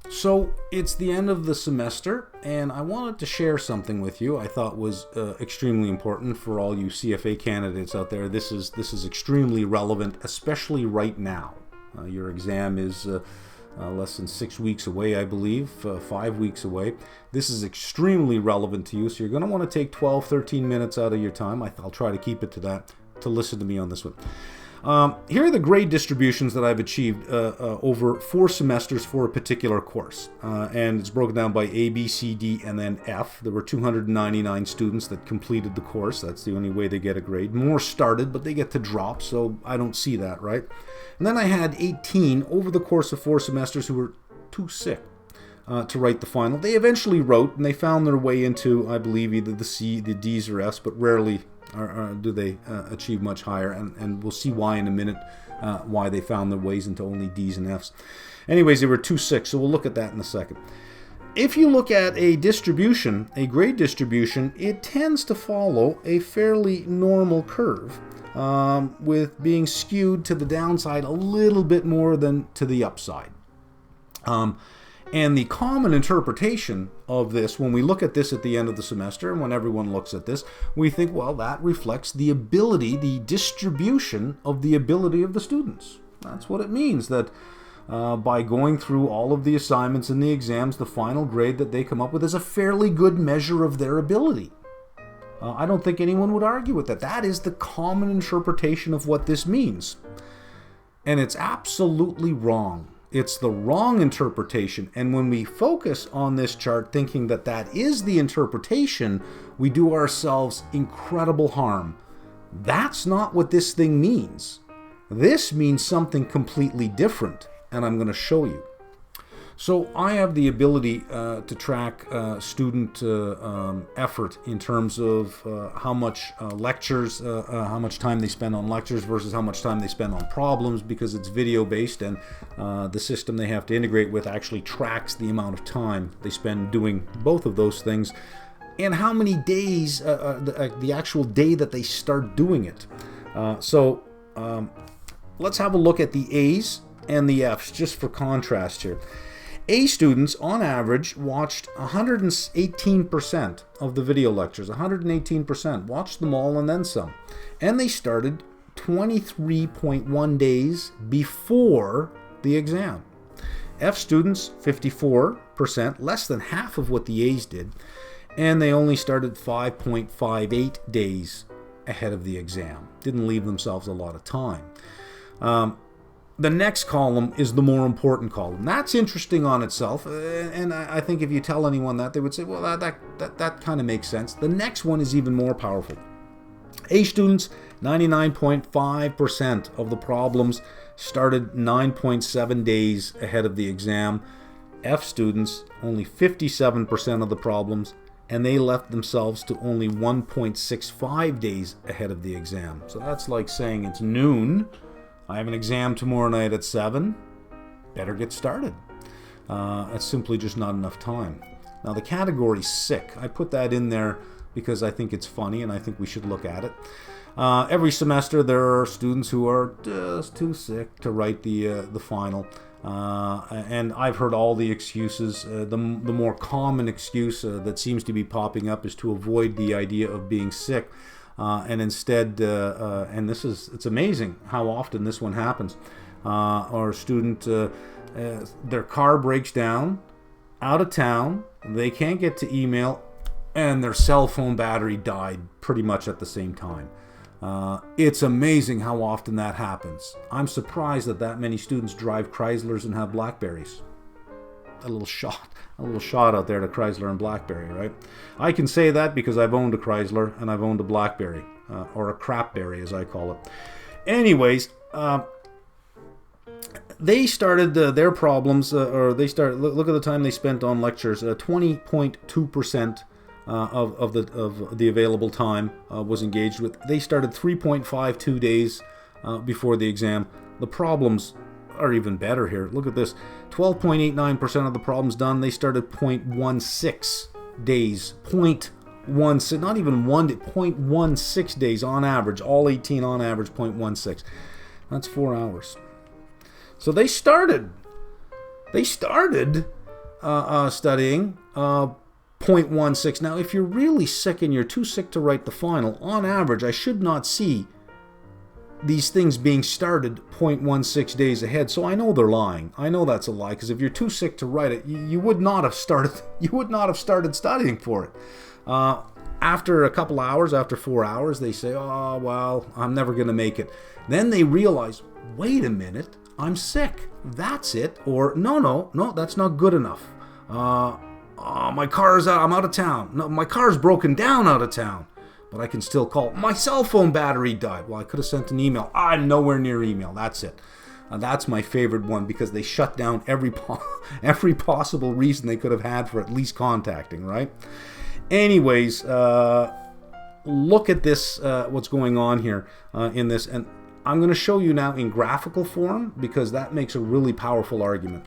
So it's the end of the semester, and I wanted to share something with you I thought was extremely important for all you CFA candidates out there. This is extremely relevant, especially right now. Your exam is less than 6 weeks away, I believe, 5 weeks away. This is extremely relevant to you, so you're going to want to take 12, 13 minutes out of your time. I'll try to keep it to that, to listen to me on this one. Here are the grade distributions that I've achieved over 4 semesters for a particular course. And it's broken down by A, B, C, D, and then F. There were 299 students that completed the course. That's the only way they get a grade. More started, but they get to drop, so I don't see that, right? And then I had 18 over the course of 4 semesters who were too sick to write the final. They eventually wrote, and they found their way into, I believe, either the C, the D's, or F's, but rarely or do they achieve much higher, and we'll see why in a minute, why they found their ways into only D's and F's. Anyways, they were too sick, so we'll look at that in a second. If you look at a distribution, a grade distribution, it tends to follow a fairly normal curve, with being skewed to the downside a little bit more than to the upside. And the common interpretation of this, when we look at this at the end of the semester, and when everyone looks at this, we think, well, that reflects the ability, the distribution of the ability of the students. That's what it means, that by going through all of the assignments and the exams, the final grade that they come up with is a fairly good measure of their ability. I don't think anyone would argue with that. That is the common interpretation of what this means. And it's absolutely wrong. It's the wrong interpretation, and when we focus on this chart thinking that that is the interpretation, we do ourselves incredible harm. That's not what this thing means. This means something completely different, and I'm going to show you. So I have the ability to track student effort in terms of how much lectures, how much time they spend on lectures versus how much time they spend on problems, because it's video based, and the system they have to integrate with actually tracks the amount of time they spend doing both of those things and how many days, the actual day that they start doing it. So let's have a look at the A's and the F's just for contrast here. A students, on average, watched 118% of the video lectures. 118% watched them all and then some. And they started 23.1 days before the exam. F students, 54%, less than half of what the A's did. And they only started 5.58 days ahead of the exam. Didn't leave themselves a lot of time. The next column is the more important column. That's interesting on itself, and I think if you tell anyone that, they would say, well, that kind of makes sense. The next one is even more powerful. A students, 99.5% of the problems started 9.7 days ahead of the exam. F students, only 57% of the problems, and they left themselves to only 1.65 days ahead of the exam. So that's like saying it's noon. I have an exam tomorrow night at 7. Better get started. It's simply just not enough time. Now the category sick, I put that in there because I think it's funny and I think we should look at it. Every semester there are students who are just too sick to write the final. And I've heard all the excuses. The more common excuse that seems to be popping up is to avoid the idea of being sick. And instead, and it's amazing how often this one happens. Or a student, their car breaks down, out of town, they can't get to email, and their cell phone battery died pretty much at the same time. It's amazing how often that happens. I'm surprised that many students drive Chryslers and have Blackberries. A little shot out there to Chrysler and BlackBerry, right? I can say that because I've owned a Chrysler and I've owned a BlackBerry, or a crapberry as I call it. Anyways, they started their problems, look at the time they spent on lectures. 20.2% of the available time was engaged with. They started 3.52 days before the exam. The problems are even better here. Look at this. 12.89% of the problems done, they started 0.16 days. 0.16, not even 1 day, 0.16 days on average. All 18 on average, 0.16. That's 4 hours. So they started studying 0.16. Now, if you're really sick and you're too sick to write the final, on average, I should not see these things being started 0.16 days ahead. So I know they're lying. I know that's a lie, because if you're too sick to write it, you would not have started. You would not have started studying for it. After a couple hours, after 4 hours, they say, "Oh well, I'm never going to make it." Then they realize, "Wait a minute, I'm sick. That's it." Or no, that's not good enough. My car's out. I'm out of town. No, my car's broken down out of town. But I can still call. My cell phone battery died. Well, I could have sent an email. I'm nowhere near email. That's it. That's my favorite one, because they shut down every possible reason they could have had for at least contacting, right? Anyways, look at this, what's going on here in this. And I'm going to show you now in graphical form, because that makes a really powerful argument.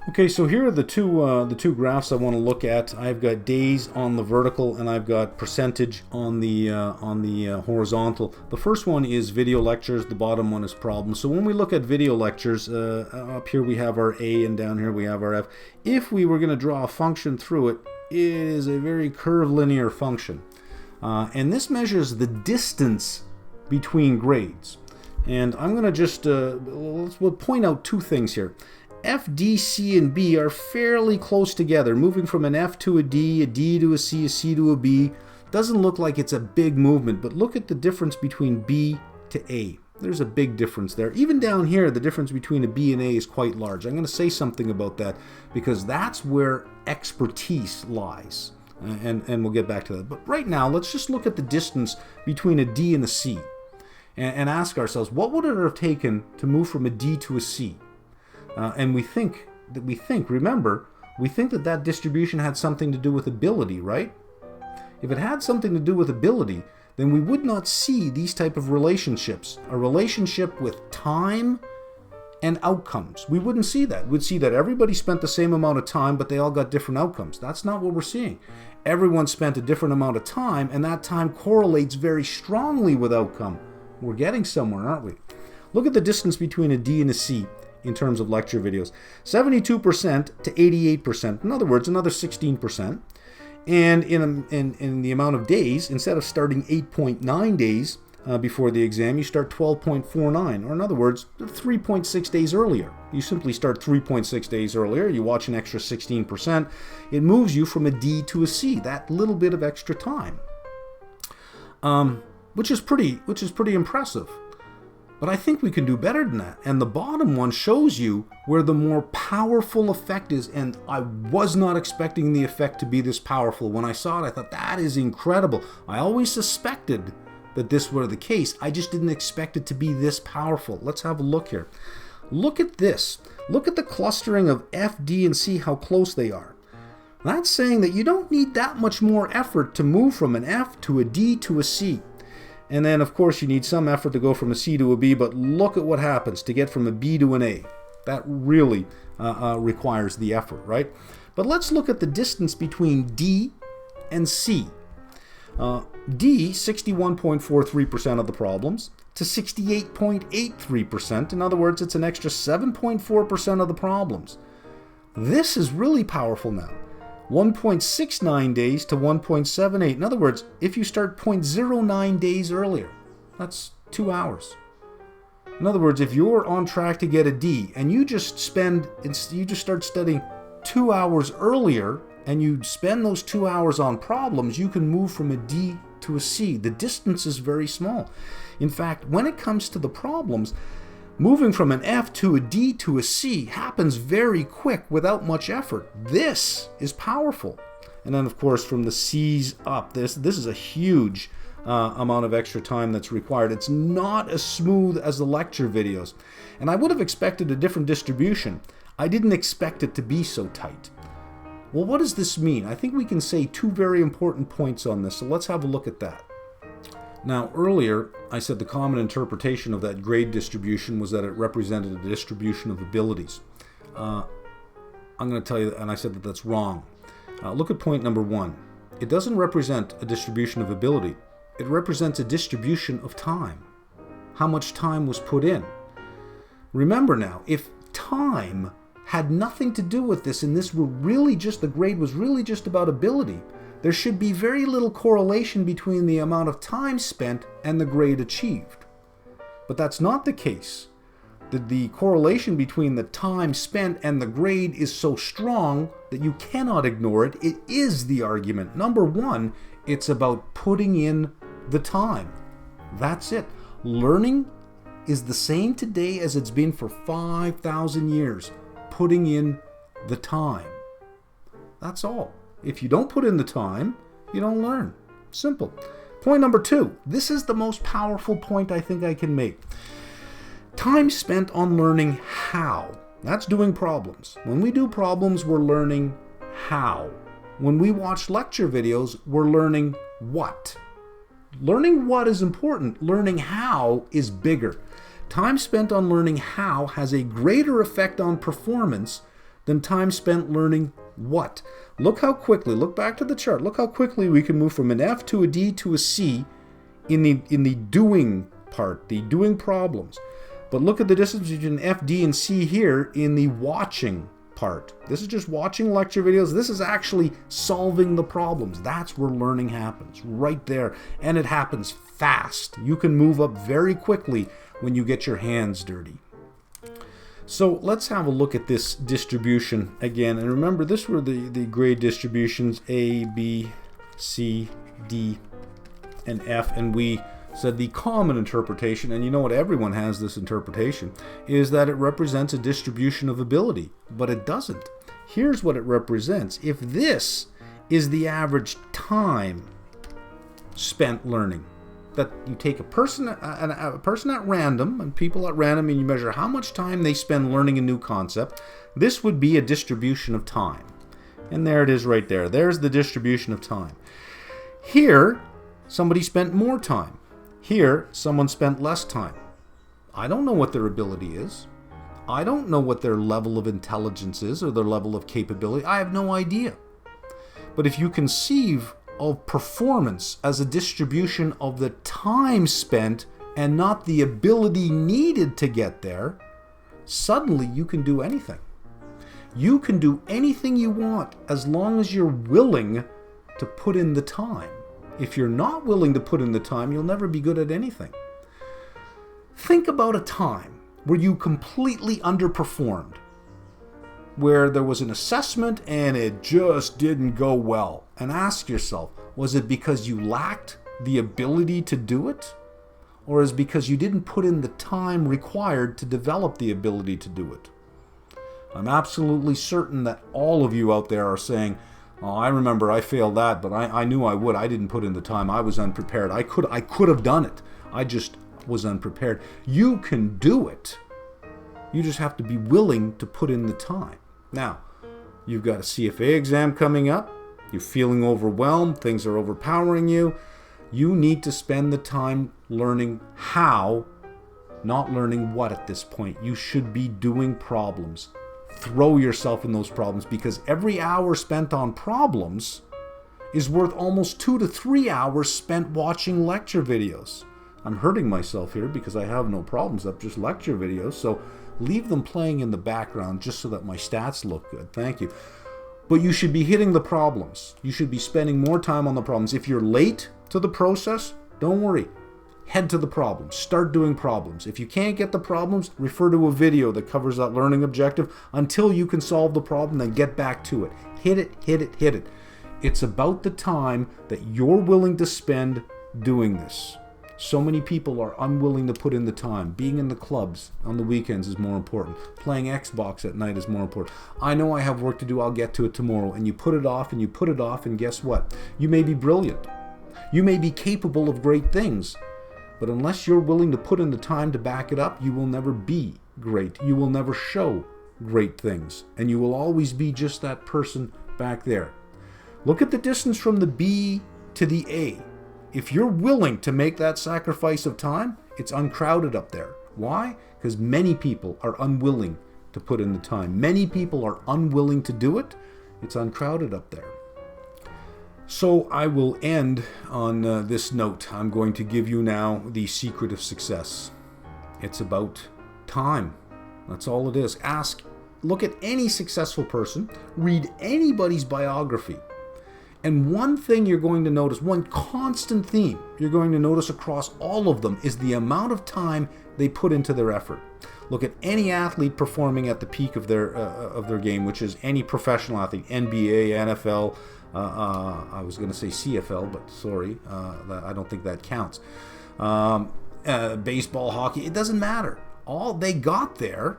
Okay, so here are the two graphs I want to look at. I've got days on the vertical, and I've got percentage on the horizontal. The first one is video lectures. The bottom one is problems. So when we look at video lectures, up here we have our A, and down here we have our F. If we were going to draw a function through it, it is a very curvilinear function, and this measures the distance between grades. And I'm going to just we'll point out two things here. F, D, C, and B are fairly close together, moving from an F to a D to a C to a B. Doesn't look like it's a big movement, but look at the difference between B to A. There's a big difference there. Even down here, the difference between a B and A is quite large. I'm going to say something about that, because that's where expertise lies, and we'll get back to that. But right now, let's just look at the distance between a D and a C, and ask ourselves, what would it have taken to move from a D to a C? And we think that distribution had something to do with ability, right? If it had something to do with ability, then we would not see these type of relationships. A relationship with time and outcomes. We wouldn't see that. We'd see that everybody spent the same amount of time, but they all got different outcomes. That's not what we're seeing. Everyone spent a different amount of time, and that time correlates very strongly with outcome. We're getting somewhere, aren't we? Look at the distance between a D and a C in terms of lecture videos. 72% to 88%. In other words, another 16%. And in the amount of days, instead of starting 8.9 days before the exam, you start 12.49. Or in other words, 3.6 days earlier. You simply start 3.6 days earlier. You watch an extra 16%. It moves you from a D to a C. That little bit of extra time, which is pretty impressive. But I think we can do better than that. And the bottom one shows you where the more powerful effect is. And I was not expecting the effect to be this powerful. When I saw it, I thought, that is incredible. I always suspected that this were the case. I just didn't expect it to be this powerful. Let's have a look here. Look at this. Look at the clustering of F, D, and C, how close they are. That's saying that you don't need that much more effort to move from an F to a D to a C. And then, of course, you need some effort to go from a C to a B, but look at what happens to get from a B to an A. That really requires the effort, right? But let's look at the distance between D and C. D, 61.43% of the problems to 68.83%. In other words, it's an extra 7.4% of the problems. This is really powerful now. 1.69 days to 1.78. In other words, if you start 0.09 days earlier, that's 2 hours. In other words, if you're on track to get a D and you just start studying 2 hours earlier, and you spend those 2 hours on problems, you can move from a D to a C. The distance is very small. In fact, when it comes to the problems, moving from an F to a D to a C happens very quick without much effort. This is powerful. And then, of course, from the C's up, this is a huge amount of extra time that's required. It's not as smooth as the lecture videos. And I would have expected a different distribution. I didn't expect it to be so tight. Well, what does this mean? I think we can say two very important points on this. So let's have a look at that. Now, earlier, I said the common interpretation of that grade distribution was that it represented a distribution of abilities. I'm going to tell you, and I said that that's wrong. Look at point number 1. It doesn't represent a distribution of ability. It represents a distribution of time. How much time was put in. Remember now, if time had nothing to do with this, and this were really just, the grade was really just about ability, there should be very little correlation between the amount of time spent and the grade achieved. But that's not the case. The correlation between the time spent and the grade is so strong that you cannot ignore it. It is the argument. Number one, it's about putting in the time. That's it. Learning is the same today as it's been for 5,000 years. Putting in the time. That's all. If you don't put in the time, you don't learn. Simple. Point number two. This is the most powerful point I think I can make. Time spent on learning how. That's doing problems. When we do problems, we're learning how. When we watch lecture videos, we're learning what. Learning what is important. Learning how is bigger. Time spent on learning how has a greater effect on performance than time spent learning what. Look how quickly, look back to the chart, look how quickly we can move from an F to a D to a C in the doing part, the doing problems. But look at the distance between F, D, and C here in the watching part. This is just watching lecture videos. This is actually solving the problems. That's where learning happens, right there. And it happens fast. You can move up very quickly when you get your hands dirty. So let's have a look at this distribution again. And remember, this were the grade distributions A, B, C, D, and F. And we said the common interpretation, and you know what, everyone has this interpretation, is that it represents a distribution of ability. But it doesn't. Here's what it represents. If this is the average time spent learning, that you take a person at random, and people at random, and you measure how much time they spend learning a new concept, this would be a distribution of time. And there it is right there. There's the distribution of time. Here, somebody spent more time. Here, someone spent less time. I don't know what their ability is. I don't know what their level of intelligence is or their level of capability. I have no idea. But if you conceive of performance as a distribution of the time spent and not the ability needed to get there, suddenly you can do anything. You can do anything you want as long as you're willing to put in the time. If you're not willing to put in the time, you'll never be good at anything. Think about a time where you completely underperformed, where there was an assessment and it just didn't go well. And ask yourself, was it because you lacked the ability to do it? Or is it because you didn't put in the time required to develop the ability to do it? I'm absolutely certain that all of you out there are saying, oh, I remember I failed that, but I knew I would. I didn't put in the time. I was unprepared. I could have done it. I just was unprepared. You can do it. You just have to be willing to put in the time. Now, you've got a CFA exam coming up. You're feeling overwhelmed. Things are overpowering you. You need to spend the time learning how, not learning what at this point. You should be doing problems. Throw yourself in those problems, because every hour spent on problems is worth almost 2 to 3 hours spent watching lecture videos. I'm hurting myself here because I have no problems up, just lecture videos. So leave them playing in the background just so that my stats look good. Thank you. But you should be hitting the problems. You should be spending more time on the problems. If you're late to the process, don't worry. Head to the problems. Start doing problems. If you can't get the problems, refer to a video that covers that learning objective until you can solve the problem, then get back to it. Hit it, hit it, hit it. It's about the time that you're willing to spend doing this. So many people are unwilling to put in the time. Being in the clubs on the weekends is more important. Playing Xbox at night is more important. I know I have work to do. I'll get to it tomorrow. And you put it off and you put it off, and guess what? You may be brilliant. You may be capable of great things. But unless you're willing to put in the time to back it up, you will never be great. You will never show great things. And you will always be just that person back there. Look at the distance from the B to the A. If you're willing to make that sacrifice of time, it's uncrowded up there. Why? Because many people are unwilling to put in the time. Many people are unwilling to do it. It's uncrowded up there. So I will end on this note. I'm going to give you now the secret of success. It's about time. That's all it is. Ask look at any successful person, read anybody's biography, and one thing you're going to notice, one constant theme you're going to notice across all of them is the amount of time they put into their effort. Look at any athlete performing at the peak of their game, which is any professional athlete, NBA, NFL, I was going to say CFL, but sorry, I don't think that counts. Baseball, hockey, it doesn't matter. All they got there,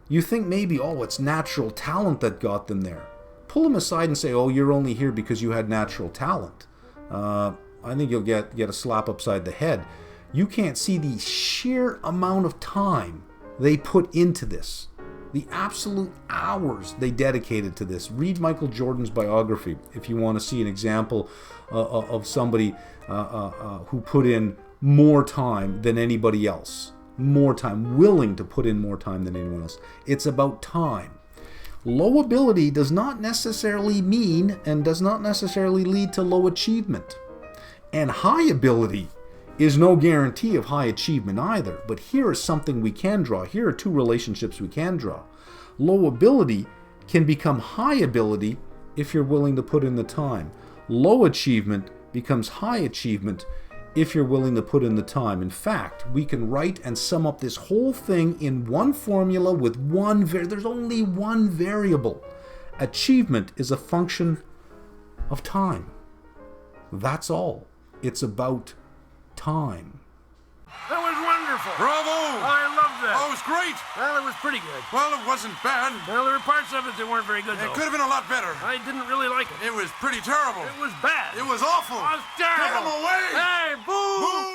you think maybe, it's natural talent that got them there. Pull them aside and say, you're only here because you had natural talent. I think you'll get a slap upside the head. You can't see the sheer amount of time they put into this. The absolute hours they dedicated to this. Read Michael Jordan's biography if you want to see an example of somebody who put in more time than anybody else. More time, willing to put in more time than anyone else. It's about time. Low ability does not necessarily mean and does not necessarily lead to low achievement. And high ability is no guarantee of high achievement either. But here is something we can draw. Here are two relationships we can draw. Low ability can become high ability if you're willing to put in the time. Low achievement becomes high achievement if you're willing to put in the time. In fact, we can write and sum up this whole thing in one formula with there's only one variable. Achievement is a function of time. That's all. It's about time. That was wonderful. Bravo! I loved that. Oh, it was great. Well, it was pretty good. Well, it wasn't bad. Well, there were parts of it that weren't very good, It though. could have been a lot better. I didn't really like it. It was pretty terrible. It was bad. It was awful. It was terrible. Get him away! Hey, boo! Boo!